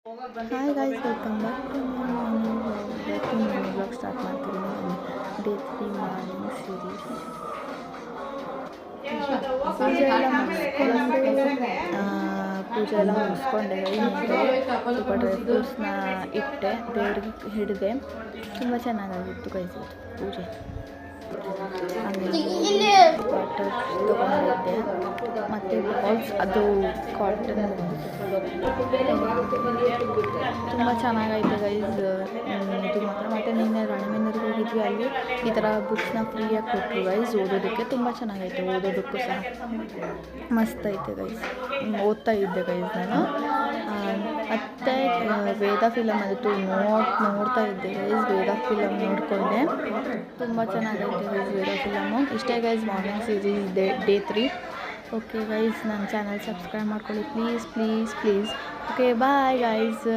Hi guys, welcome back to ನಾನು blog start ಮಾಡ್ತಿದ್ದೀನಿ. Day 3 morning series. ಪೂಜೆ ಎಲ್ಲ ಮುಗಿಸ್ಕೊಂಡೆ. ಸ್ವಲ್ಪ ಡ್ರೈ ಫ್ರೂಟ್ಸ್ನ ಇಟ್ಟೆ, ದೇವ್ರಿಗೆ ಹಿಡಿದೆ. ತುಂಬ ಚೆನ್ನಾಗಾಗಿತ್ತು ಗೈಸ್ ಪೂಜೆ. ವಾಟರ್ ತೊಗೊಂಡಿದ್ದೆ ಮತ್ತು ಬಾಲ್ಸ್, ಅದು ಕಾಟನ್ ತುಂಬ ಚೆನ್ನಾಗೈತೆ ಗೈಸ್ ಇದು ಮಾತ್ರ. ಮತ್ತು ನಿನ್ನೆ ರಾಣಿಬೆನ್ನೂರಿಗೆ ಹೋಗಿದ್ವಿ, ಅಲ್ಲಿ ಈ ಥರ ಬುಕ್ಸ್ನ ಫ್ರೀಯಾಗಿ ಕೊಟ್ಟರು ಗೈಸ್ ಓದೋದಕ್ಕೆ. ತುಂಬ ಚೆನ್ನಾಗೈತೆ, ಓದೋದಕ್ಕೂ ಸಹ ಮಸ್ತ್ ಐತೆ ಗೈಸ್. ಓದ್ತಾ ಇದ್ದೆ ಗೈಸ್ ನಾನು. ಮತ್ತು ವೇದ ಫಿಲಮ್ ಅದು ನೋಡ್ತಾ ಇದ್ದೆ ಗೈಸ್. ವೇದ ಫಿಲಮ್ ನೋಡಿಕೊಂಡೆ, ತುಂಬ ಚೆನ್ನಾಗೈತೆ ಗೈಸ್ ವೇದ ಫಿಲಮು. ಇಷ್ಟೇ guys morning series day 3. Okay guys, ನನ್ನ ಚಾನಲ್ ಸಬ್ಸ್ಕ್ರೈಬ್ ಮಾಡ್ಕೊಳ್ಳಿ ಪ್ಲೀಸ್. Okay, bye guys.